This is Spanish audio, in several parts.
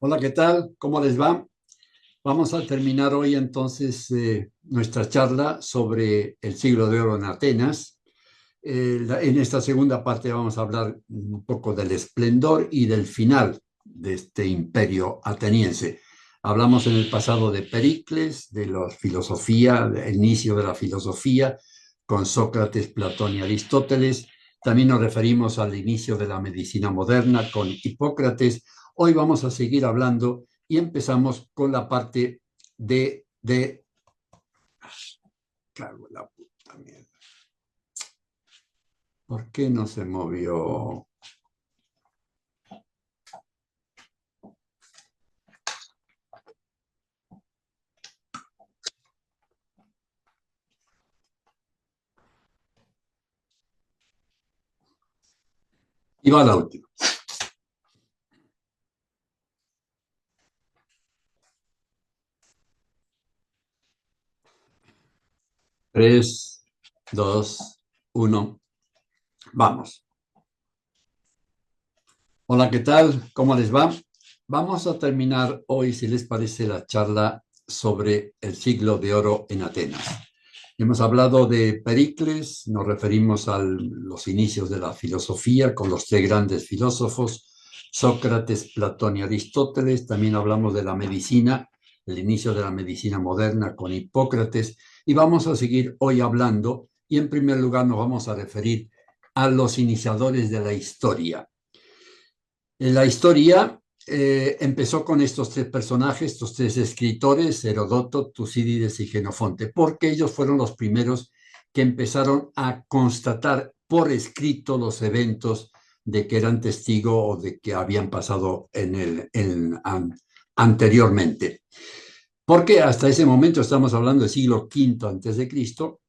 Hola, ¿qué tal? ¿Cómo les va? Vamos a terminar hoy entonces nuestra charla sobre el siglo de oro en Atenas. En esta segunda parte vamos a hablar un poco del esplendor y del final de este imperio ateniense. Hablamos en el pasado de Pericles, de la filosofía, del inicio de la filosofía, con Sócrates, Platón y Aristóteles. También nos referimos al inicio de la medicina moderna con Hipócrates. Hoy vamos a seguir hablando y empezamos con la parte de cago en la puta mierda. ¿Por qué no se movió? Y va la última. 3, 2, 1. Vamos. Hola, ¿qué tal? ¿Cómo les va? Vamos a terminar hoy, si les parece, la charla sobre el siglo de oro en Atenas. Hemos hablado de Pericles, nos referimos a los inicios de la filosofía con los tres grandes filósofos, Sócrates, Platón y Aristóteles. También hablamos de la medicina, el inicio de la medicina moderna con Hipócrates. Y vamos a seguir hoy hablando, y en primer lugar nos vamos a referir a los iniciadores de la historia. La historia empezó con estos tres personajes, estos tres escritores, Heródoto, Tucídides y Jenofonte, porque ellos fueron los primeros que empezaron a constatar por escrito los eventos de que eran testigos o de que habían pasado anteriormente. Porque hasta ese momento, estamos hablando del siglo V antes de Cristo,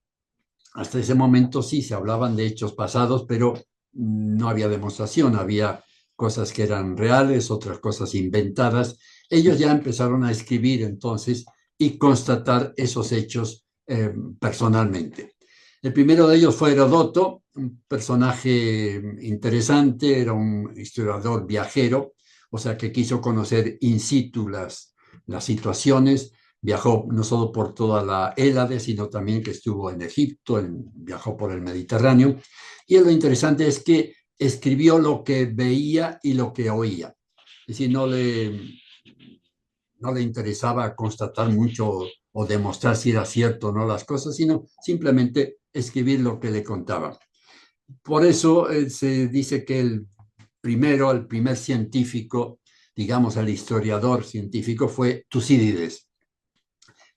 hasta ese momento sí se hablaban de hechos pasados, pero no había demostración, había cosas que eran reales, otras cosas inventadas. Ellos ya empezaron a escribir entonces y constatar esos hechos personalmente. El primero de ellos fue Herodoto, un personaje interesante, era un historiador viajero, o sea que quiso conocer in situ las situaciones. Viajó no solo por toda la Hélade, sino también que estuvo en Egipto, viajó por el Mediterráneo. Y lo interesante es que escribió lo que veía y lo que oía. Es decir, no le interesaba constatar mucho o demostrar si era cierto o no las cosas, sino simplemente escribir lo que le contaba. Por eso se dice que el primer científico, digamos el historiador científico, fue Tucídides.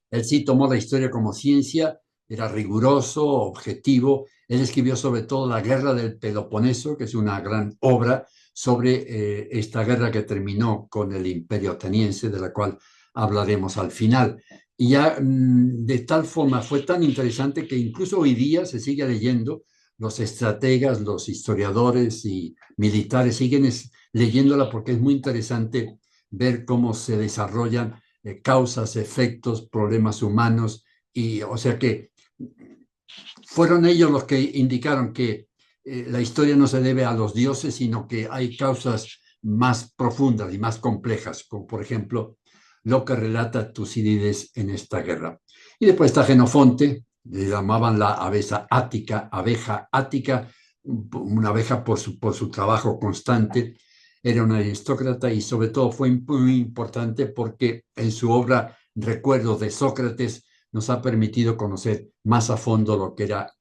Él sí tomó la historia como ciencia, era riguroso, objetivo. Él escribió sobre todo la Guerra del Peloponeso, que es una gran obra sobre esta guerra que terminó con el Imperio Ateniense, de la cual hablaremos al final. Y ya de tal forma fue tan interesante que incluso hoy día se sigue leyendo, los estrategas, los historiadores y militares siguen leyéndola porque es muy interesante ver cómo se desarrollan causas, efectos, problemas humanos, y o sea que fueron ellos los que indicaron que la historia no se debe a los dioses, sino que hay causas más profundas y más complejas, como por ejemplo lo que relata Tucídides en esta guerra. Y después está Jenofonte, le llamaban la abeja ática, una abeja por su trabajo constante. Era un aristócrata y sobre todo fue muy importante porque en su obra Recuerdos de Sócrates nos ha permitido conocer más a fondo lo que era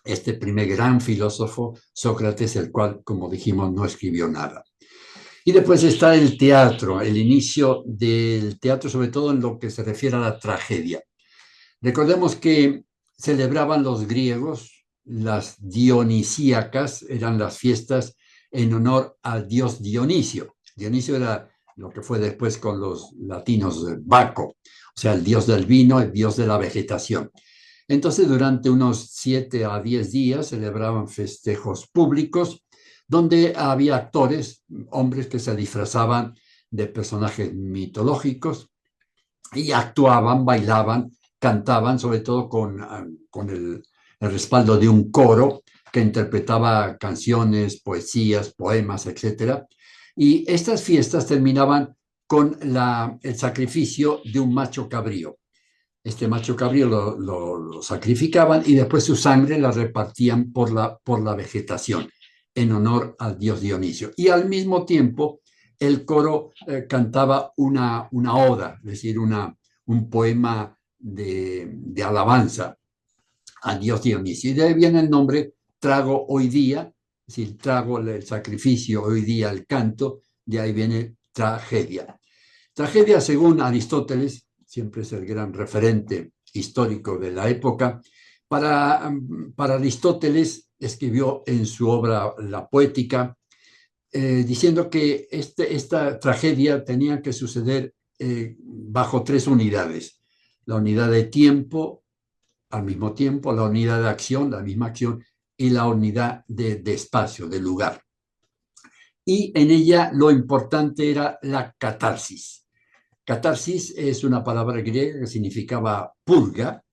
este primer gran filósofo, Sócrates, el cual, como dijimos, no escribió nada. Y después está el teatro, el inicio del teatro, sobre todo en lo que se refiere a la tragedia. Recordemos que celebraban los griegos las dionisíacas, eran las fiestas en honor al dios Dionisio. Dionisio era lo que fue después con los latinos Baco, o sea, el dios del vino, el dios de la vegetación. Entonces, durante unos 7 a 10 días celebraban festejos públicos donde había actores, hombres que se disfrazaban de personajes mitológicos y actuaban, bailaban, cantaban, sobre todo con el respaldo de un coro que interpretaba canciones, poesías, poemas, etcétera. Y estas fiestas terminaban con el sacrificio de un macho cabrío. Este macho cabrío lo sacrificaban y después su sangre la repartían por la vegetación en honor al dios Dionisio. Y al mismo tiempo el coro cantaba una oda, es decir, un poema de alabanza al dios Dionisio. Y de ahí viene el nombre trago hoy día, es decir, trago el sacrificio, hoy día el canto, de ahí viene tragedia. Tragedia, según Aristóteles, siempre es el gran referente histórico de la época, para Aristóteles escribió en su obra La Poética, diciendo que esta tragedia tenía que suceder bajo tres unidades. La unidad de tiempo, al mismo tiempo, la unidad de acción, la misma acción, y la unidad de espacio, de lugar. Y en ella lo importante era la catarsis. Catarsis es una palabra griega que significaba purga,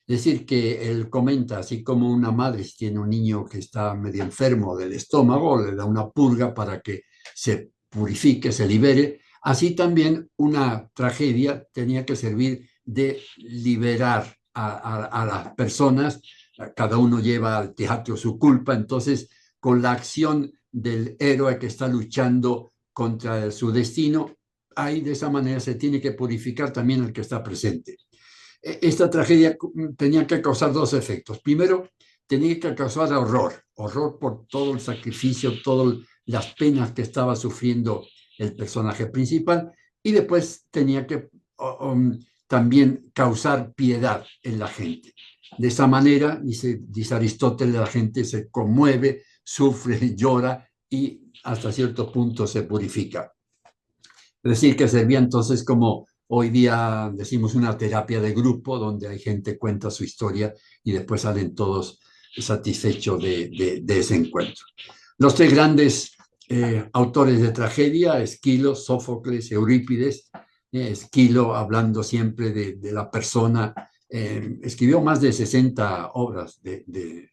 es decir, que él comenta, así como una madre si tiene un niño que está medio enfermo del estómago, le da una purga para que se purifique, se libere, así también una tragedia tenía que servir de liberar a las personas, cada uno lleva al teatro su culpa, entonces con la acción del héroe que está luchando contra su destino, ahí de esa manera se tiene que purificar también el que está presente. Esta tragedia tenía que causar dos efectos. Primero, tenía que causar horror por todo el sacrificio, todas las penas que estaba sufriendo el personaje principal, y después tenía que también causar piedad en la gente. De esa manera, dice Aristóteles, la gente se conmueve, sufre, llora y hasta cierto punto se purifica. Es decir, que servía entonces como hoy día decimos una terapia de grupo, donde hay gente que cuenta su historia y después salen todos satisfechos de ese encuentro. Los tres grandes autores de tragedia, Esquilo, Sófocles, Eurípides. Esquilo, hablando siempre de la persona, escribió más de 60 obras de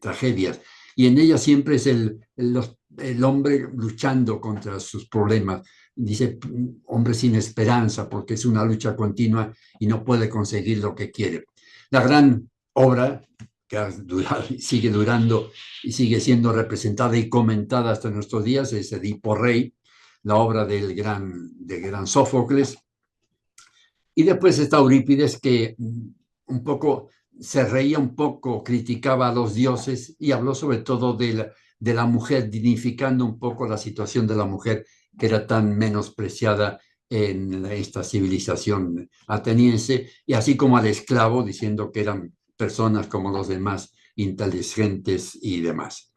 tragedias, y en ellas siempre es el hombre luchando contra sus problemas. Dice hombre sin esperanza, porque es una lucha continua y no puede conseguir lo que quiere. La gran obra que sigue durando y sigue siendo representada y comentada hasta nuestros días es Edipo Rey, la obra del gran Sófocles. Y después está Eurípides, que un poco se reía un poco, criticaba a los dioses y habló sobre todo de la mujer, dignificando un poco la situación de la mujer, que era tan menospreciada en esta civilización ateniense, y así como al esclavo, diciendo que eran personas como los demás, inteligentes y demás.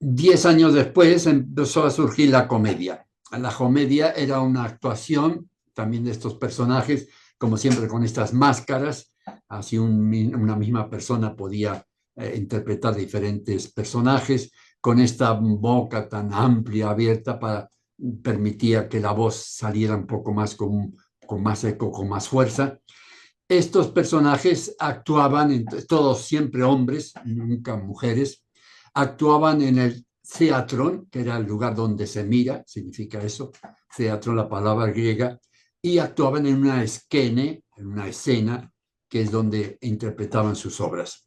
10 años después empezó a surgir la comedia. La comedia era una actuación también de estos personajes, como siempre con estas máscaras, así una misma persona podía interpretar diferentes personajes, con esta boca tan amplia, abierta, permitía que la voz saliera un poco más con más eco, con más fuerza. Estos personajes actuaban, todos siempre hombres, nunca mujeres, actuaban en el theatron, que era el lugar donde se mira, significa eso, theatron, la palabra griega, y actuaban en una esquene, en una escena, que es donde interpretaban sus obras.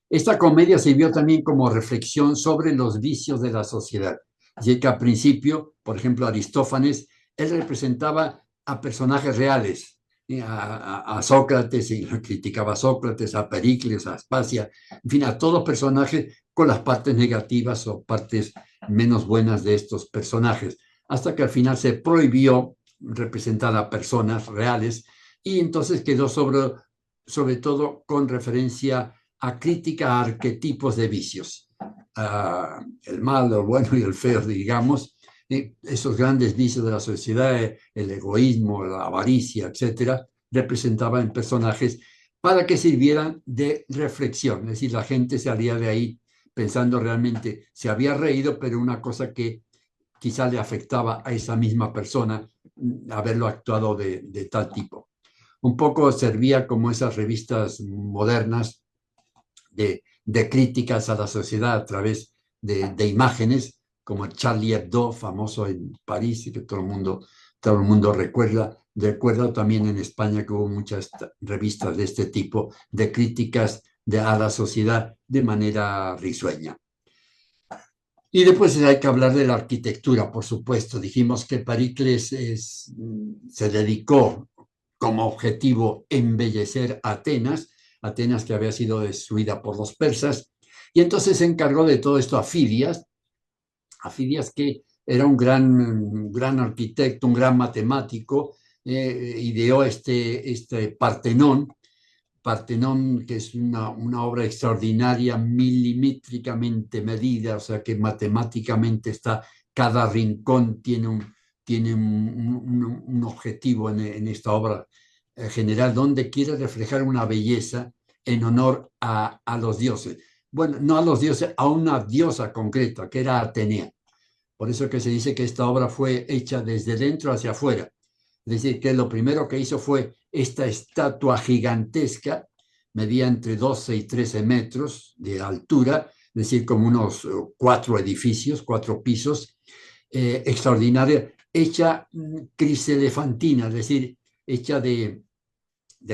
Esta comedia sirvió también como reflexión sobre los vicios de la sociedad. Así que al principio, por ejemplo, Aristófanes, él representaba a personajes reales, a Sócrates, y criticaba a Sócrates, a Pericles, a Aspasia, en fin, a todos personajes con las partes negativas o partes menos buenas de estos personajes, hasta que al final se prohibió representar a personas reales, y entonces quedó sobre todo con referencia a crítica a arquetipos de vicios, el malo, el bueno y el feo, digamos, esos grandes vicios de la sociedad, el egoísmo, la avaricia, etcétera, representaban en personajes para que sirvieran de reflexión. Es decir, la gente salía de ahí pensando realmente, se había reído, pero una cosa que quizá le afectaba a esa misma persona, haberlo actuado de tal tipo. Un poco servía como esas revistas modernas de críticas a la sociedad a través de imágenes, como Charlie Hebdo, famoso en París y que todo el mundo recuerda. Recuerdo también en España que hubo muchas revistas de este tipo de críticas a la sociedad de manera risueña. Y después hay que hablar de la arquitectura, por supuesto. Dijimos que Pericles se dedicó como objetivo embellecer Atenas, Atenas que había sido destruida por los persas, y entonces se encargó de todo esto a Fidias que era un gran arquitecto, un gran matemático, ideó este Partenón, que es una obra extraordinaria, milimétricamente medida, o sea que matemáticamente está, cada rincón tiene un objetivo en esta obra general, donde quiere reflejar una belleza en honor a los dioses. Bueno, no a los dioses, a una diosa concreta, que era Atenea. Por eso que se dice que esta obra fue hecha desde dentro hacia afuera. Es decir, que lo primero que hizo fue esta estatua gigantesca, medía entre 12 y 13 metros de altura, es decir, como unos 4 edificios, 4 pisos, extraordinaria, hecha criselefantina, es decir, hecha de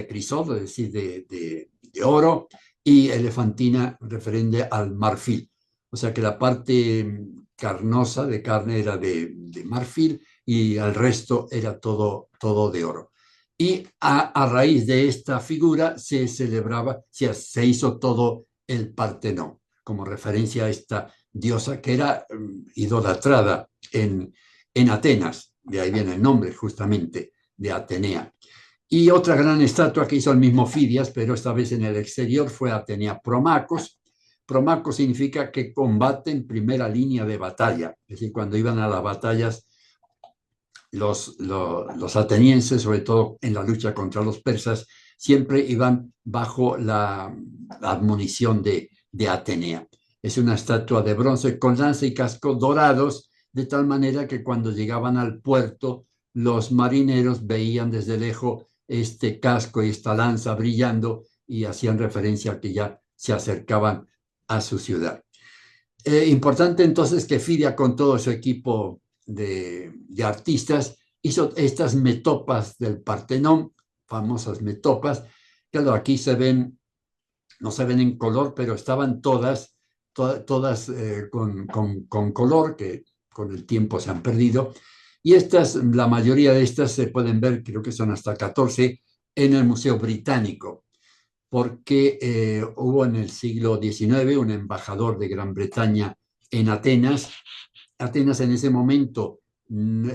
crisol, es decir, de oro, y elefantina referente al marfil. O sea que la parte carnosa de carne era de marfil y el resto era todo de oro. Y a raíz de esta figura se celebraba, se hizo todo el Partenón, como referencia a esta diosa que era idolatrada en Atenas, de ahí viene el nombre justamente de Atenea. Y otra gran estatua que hizo el mismo Fidias, pero esta vez en el exterior, fue Atenea Promacos. Promacos significa que combate en primera línea de batalla, es decir, cuando iban a las batallas los atenienses, sobre todo en la lucha contra los persas, siempre iban bajo la admonición de Atenea. Es una estatua de bronce con lanza y casco dorados, de tal manera que cuando llegaban al puerto, los marineros veían desde lejos este casco y esta lanza brillando y hacían referencia a que ya se acercaban a su ciudad. Importante entonces que Fidia, con todo su equipo de artistas, hizo estas metopas del Partenón, famosas metopas. Claro, aquí no se ven en color, pero estaban todas con color, que con el tiempo se han perdido. Y la mayoría de estas se pueden ver, creo que son hasta 14, en el Museo Británico, porque hubo en el siglo XIX un embajador de Gran Bretaña en Atenas. Atenas en ese momento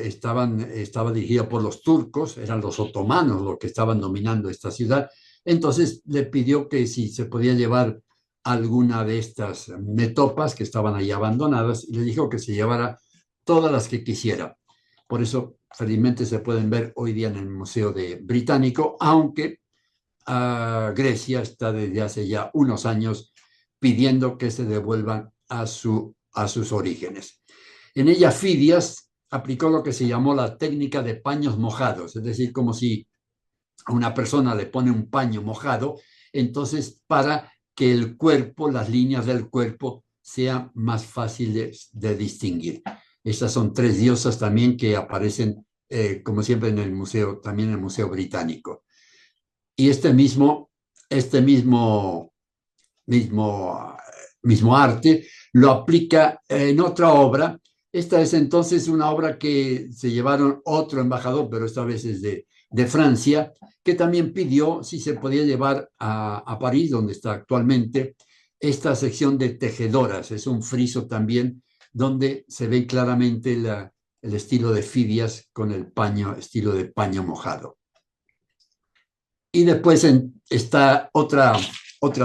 estaba dirigida por los turcos, eran los otomanos los que estaban dominando esta ciudad. Entonces le pidió que si se podía llevar alguna de estas metopas que estaban ahí abandonadas, y le dijo que se llevara todas las que quisiera. Por eso, felizmente, se pueden ver hoy día en el Museo Británico, aunque Grecia está desde hace ya unos años pidiendo que se devuelvan a sus orígenes. En ella, Fidias aplicó lo que se llamó la técnica de paños mojados, es decir, como si a una persona le pone un paño mojado, entonces para que el cuerpo, las líneas del cuerpo, sean más fáciles de distinguir. Estas son 3 diosas también que aparecen, como siempre, en el museo, también en el Museo Británico. Y este mismo arte lo aplica en otra obra. Esta es entonces una obra que se llevaron otro embajador, pero esta vez es de Francia, que también pidió si se podía llevar a París, donde está actualmente, esta sección de tejedoras. Es un friso también donde se ve claramente el estilo de Fidias con el estilo de paño mojado. Y después está otra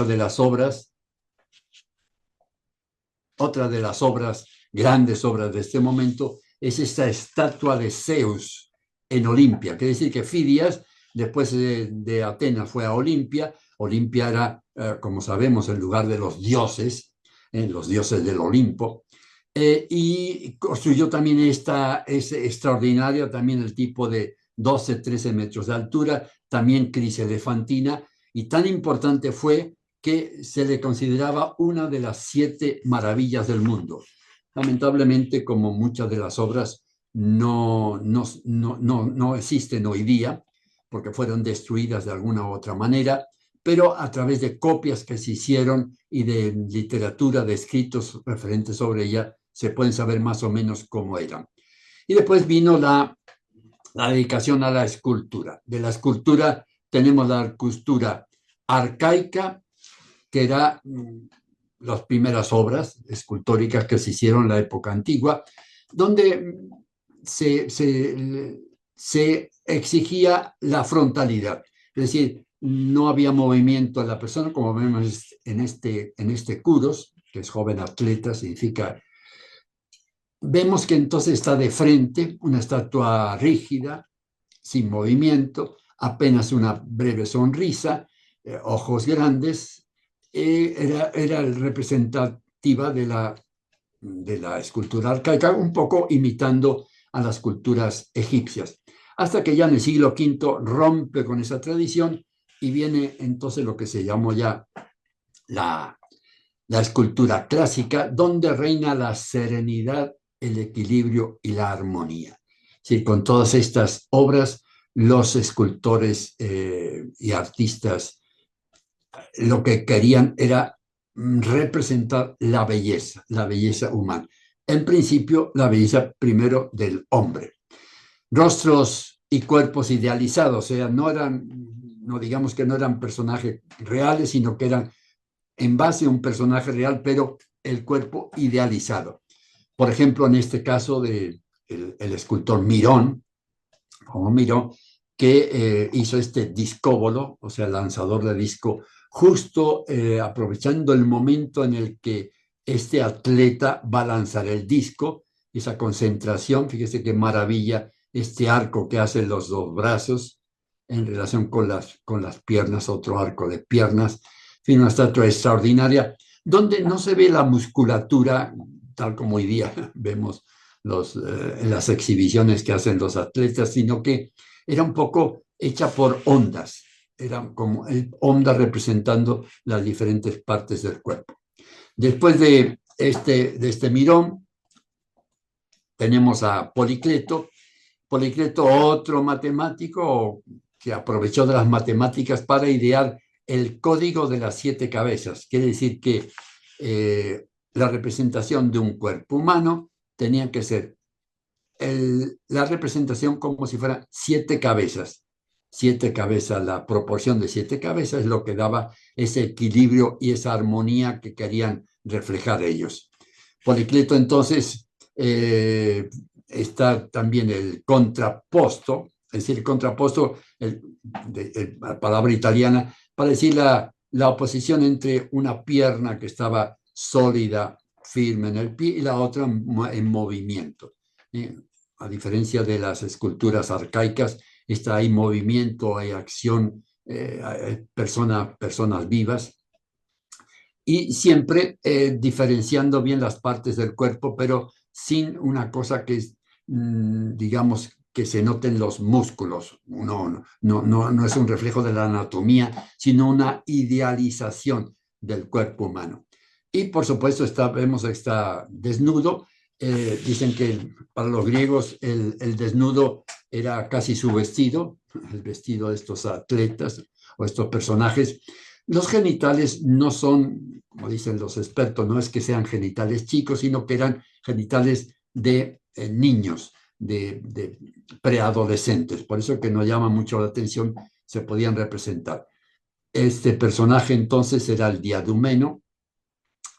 de las obras, grandes obras de este momento, es esta estatua de Zeus en Olimpia. Quiere decir que Fidias, después de Atenas, fue a Olimpia. Olimpia era, como sabemos, el lugar de los dioses del Olimpo. Y construyó también es extraordinaria, también el tipo de 12, 13 metros de altura, también criselefantina, y tan importante fue que se le consideraba una de las 7 maravillas del mundo. lamentablemente, como muchas de las obras no existen hoy día, porque fueron destruidas de alguna u otra manera, pero a través de copias que se hicieron y de literatura, de escritos referentes sobre ella, se pueden saber más o menos cómo eran. Y después vino la dedicación a la escultura. De la escultura tenemos la escultura arcaica, que era las primeras obras escultóricas que se hicieron en la época antigua, donde se exigía la frontalidad, es decir, no había movimiento de la persona, como vemos en este kuros, que es joven atleta, significa. Vemos que entonces está de frente, una estatua rígida, sin movimiento, apenas una breve sonrisa, ojos grandes, era representativa de la escultura arcaica, un poco imitando a las culturas egipcias, hasta que ya en el siglo V rompe con esa tradición y viene entonces lo que se llamó ya la escultura clásica, donde reina la serenidad, el equilibrio y la armonía. Sí, con todas estas obras, los escultores y artistas lo que querían era representar la belleza humana. En principio, la belleza primero del hombre. Rostros y cuerpos idealizados, o sea, no digamos que no eran personajes reales, sino que eran en base a un personaje real, pero el cuerpo idealizado. Por ejemplo, en este caso de el escultor Mirón, como Miró, que hizo este discóbolo, o sea, lanzador de disco, justo aprovechando el momento en el que este atleta va a lanzar el disco, esa concentración, fíjese qué maravilla, este arco que hacen los dos brazos en relación con las piernas, otro arco de piernas, fin, una estatua extraordinaria, donde no se ve la musculatura, tal como hoy día vemos en las exhibiciones que hacen los atletas, sino que era un poco hecha por ondas, era como ondas representando las diferentes partes del cuerpo. Después de este Mirón, tenemos a Policleto. Policleto, otro matemático que aprovechó de las matemáticas para idear el código de las 7 cabezas. Quiere decir que la representación de un cuerpo humano tenía que ser la representación como si fueran 7 cabezas. 7 cabezas, la proporción de 7 cabezas es lo que daba ese equilibrio y esa armonía que querían reflejar ellos. Policleto entonces está también el contrapposto, es decir, el contrapposto, la palabra italiana, para decir la oposición entre una pierna que estaba sólida, firme en el pie, y la otra en movimiento. A diferencia de las esculturas arcaicas, hay movimiento, hay acción, hay personas vivas, y siempre diferenciando bien las partes del cuerpo, pero sin una cosa que digamos, que se noten los músculos. No es un reflejo de la anatomía, sino una idealización del cuerpo humano. Y por supuesto vemos está desnudo. Dicen que para los griegos el desnudo era casi su vestido, el vestido de estos atletas o estos personajes. Los genitales no son, como dicen los expertos, no es que sean genitales chicos, sino que eran genitales de niños, de preadolescentes. Por eso que nos llama mucho la atención, se podían representar. Este personaje entonces era el diadumeno,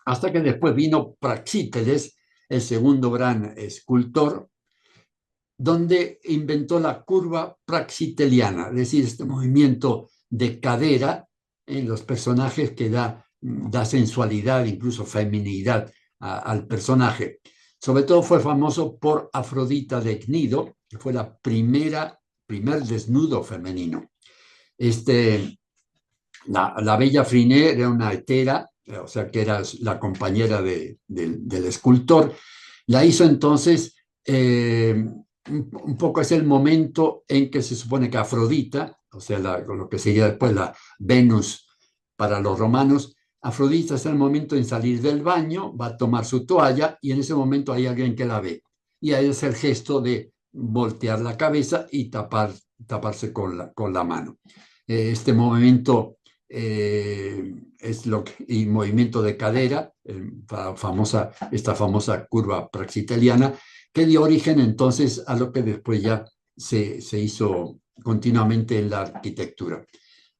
hasta que después vino Praxíteles, el segundo gran escultor, donde inventó la curva praxiteliana, es decir, este movimiento de cadera en los personajes que da sensualidad, incluso feminidad al personaje. Sobre todo fue famoso por Afrodita de Cnido, que fue la primer desnudo femenino. La bella Friné era una hetera, o sea que era la compañera del escultor. La hizo entonces, un poco es el momento en que se supone que Afrodita, o sea, lo que sería después la Venus para los romanos, Afrodita está en el momento en salir del baño, va a tomar su toalla y en ese momento hay alguien que la ve. Y ahí es el gesto de voltear la cabeza y taparse con la mano. Este movimiento es y movimiento de cadera, esta famosa curva praxiteliana, que dio origen entonces a lo que después ya se hizo continuamente en la arquitectura.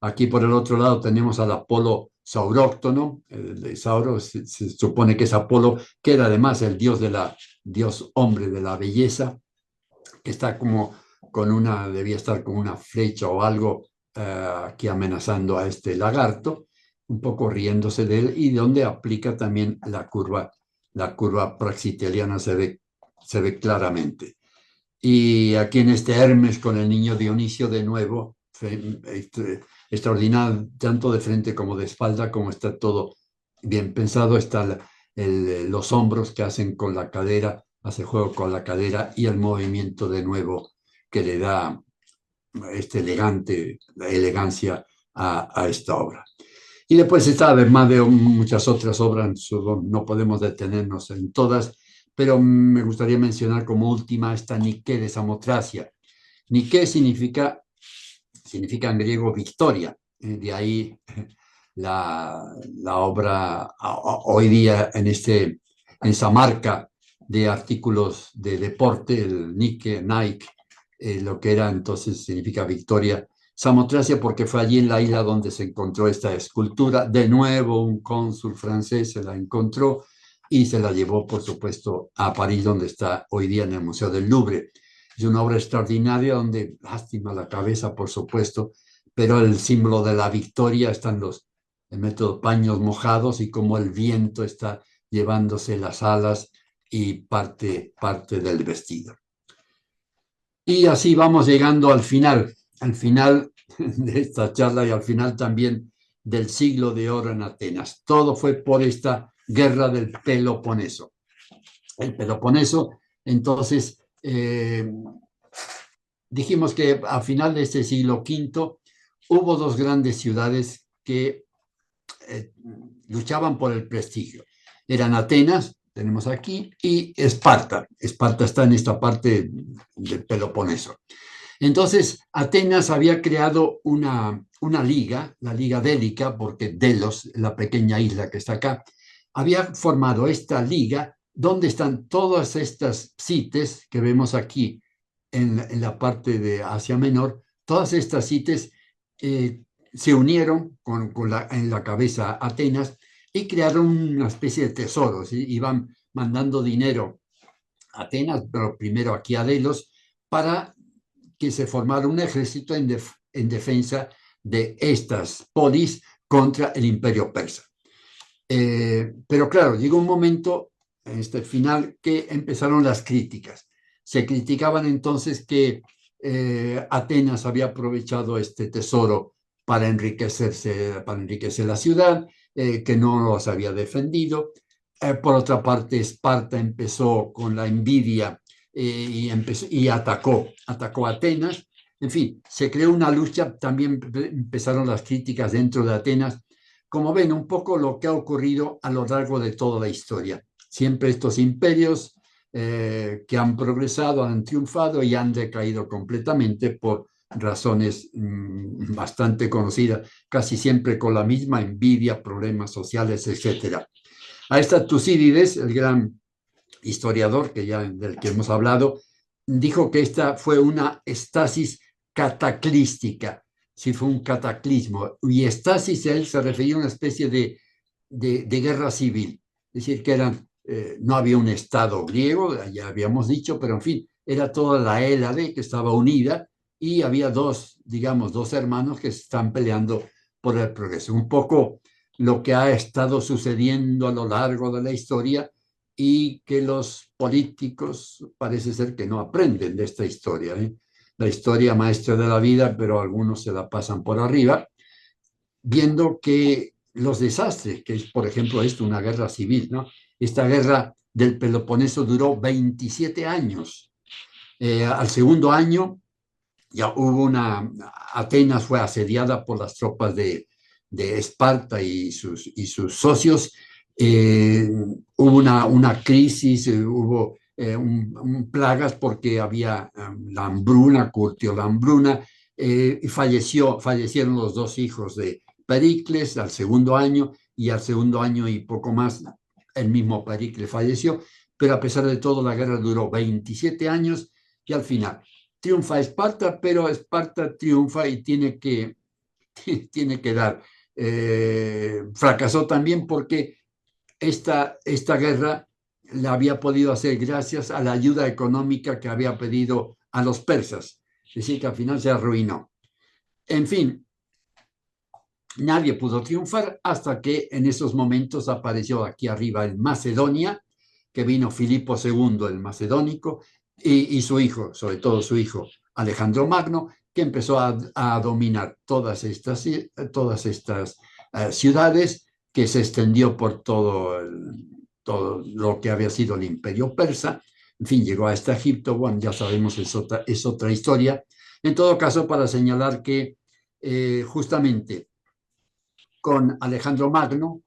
Aquí por el otro lado tenemos al Apolo sauróctono, el de Sauro se supone que es Apolo, que era además el dios hombre de la belleza, que está como debía estar con una flecha o algo aquí amenazando a este lagarto, un poco riéndose de él, y donde aplica también la curva praxiteliana se ve claramente. Y aquí en este Hermes con el niño Dionisio de nuevo, extraordinario, tanto de frente como de espalda, como está todo bien pensado, están los hombros que hacen con la cadera, hace juego con la cadera y el movimiento de nuevo que le da la elegancia a esta obra. Y después está, además de muchas otras obras, no podemos detenernos en todas, pero me gustaría mencionar como última esta Nike de Samotracia. Nike significa en griego victoria, de ahí la obra hoy día en esa marca de artículos de deporte, el Nike, lo que era entonces significa victoria. Samotracia porque fue allí en la isla donde se encontró esta escultura. De nuevo un cónsul francés se la encontró y se la llevó, por supuesto, a París, donde está hoy día en el Museo del Louvre. Es una obra extraordinaria donde, lástima la cabeza, por supuesto, pero el símbolo de la victoria están el método paños mojados y como el viento está llevándose las alas y parte del vestido. Y así vamos llegando al final de esta charla y al final también del siglo de oro en Atenas. Todo fue por esta guerra del Peloponeso. El Peloponeso, entonces, dijimos que a final de este siglo V hubo dos grandes ciudades que luchaban por el prestigio. Eran Atenas, tenemos aquí, y Esparta. Esparta está en esta parte del Peloponeso. Entonces, Atenas había creado una liga, la Liga Délica, porque Delos, la pequeña isla que está acá, había formado esta liga donde están todas estas cites que vemos aquí en la parte de Asia Menor. Todas estas cites se unieron en la cabeza Atenas y crearon una especie de tesoros. Iban mandando dinero a Atenas, pero primero aquí a Delos, para que se formara un ejército en defensa de estas polis contra el imperio persa. Pero claro, llegó un momento en este final que empezaron las críticas. Se criticaban entonces que Atenas había aprovechado este tesoro para enriquecer la ciudad, que no los había defendido. Por otra parte, Esparta empezó con la envidia y atacó a Atenas. En fin, se creó una lucha, también empezaron las críticas dentro de Atenas. Como ven, un poco lo que ha ocurrido a lo largo de toda la historia. Siempre estos imperios que han progresado, han triunfado y han decaído completamente por razones bastante conocidas, casi siempre con la misma envidia, problemas sociales, etc. A esta Tucídides, el gran historiador del que hemos hablado, dijo que esta fue una estasis cataclística, si fue un cataclismo. Y estasis, él se refería a una especie de guerra civil, es decir, que no había un Estado griego, ya habíamos dicho, pero en fin, era toda la Hélade que estaba unida y había dos hermanos que se están peleando por el progreso. Un poco lo que ha estado sucediendo a lo largo de la historia y que los políticos parece ser que no aprenden de esta historia. La historia maestra de la vida, pero algunos se la pasan por arriba, viendo que los desastres, que es por ejemplo esto, una guerra civil, ¿no? Esta guerra del Peloponeso duró 27 años. Al segundo año ya Atenas fue asediada por las tropas de Esparta y sus socios, hubo una crisis, hubo plagas porque había la hambruna, curtió la hambruna, y fallecieron los dos hijos de Pericles al segundo año, y al segundo año y poco más el mismo Pericles falleció, pero a pesar de todo la guerra duró 27 años y al final triunfa Esparta, pero Esparta triunfa y tiene que dar. Fracasó también porque esta guerra la había podido hacer gracias a la ayuda económica que había pedido a los persas. Es decir, que al final se arruinó. En fin, nadie pudo triunfar hasta que en esos momentos apareció aquí arriba en Macedonia, que vino Filipo II, el macedónico, y su hijo, sobre todo su hijo Alejandro Magno, que empezó a dominar todas estas ciudades, que se extendió por todo lo que había sido el imperio persa. En fin, llegó hasta Egipto. Bueno, ya sabemos, es otra historia. En todo caso, para señalar que justamente con Alejandro Magno,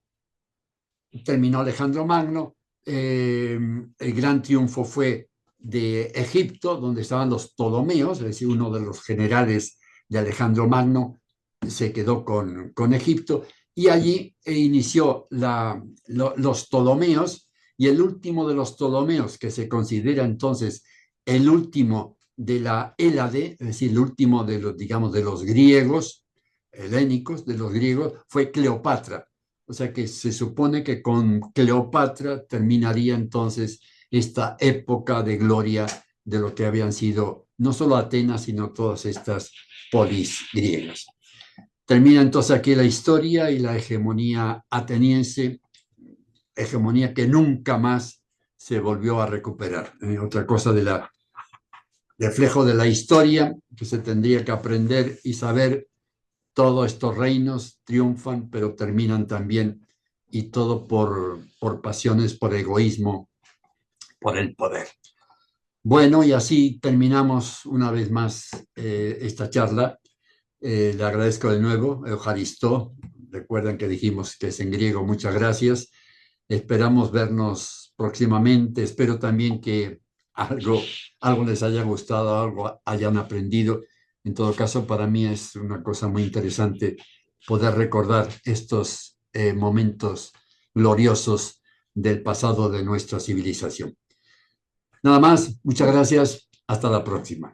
terminó Alejandro Magno, el gran triunfo fue de Egipto, donde estaban los Ptolomeos, es decir, uno de los generales de Alejandro Magno se quedó con Egipto, y allí inició los Ptolomeos, y el último de los Ptolomeos, que se considera entonces el último de la Hélade, es decir, el último de los, digamos, de los griegos, helénicos, de los griegos, fue Cleopatra. O sea que se supone que con Cleopatra terminaría entonces esta época de gloria de lo que habían sido no solo Atenas, sino todas estas polis griegas. Termina entonces aquí la historia y la hegemonía ateniense, hegemonía que nunca más se volvió a recuperar. Otra cosa reflejo de la historia que se tendría que aprender y saber. Todos estos reinos triunfan, pero terminan también, y todo por pasiones, por egoísmo, por el poder. Bueno, y así terminamos una vez más esta charla. Le agradezco de nuevo, Eujaristó. Recuerden que dijimos que es en griego. Muchas gracias. Esperamos vernos próximamente. Espero también que algo les haya gustado, algo hayan aprendido. En todo caso, para mí es una cosa muy interesante poder recordar estos momentos gloriosos del pasado de nuestra civilización. Nada más, muchas gracias. Hasta la próxima.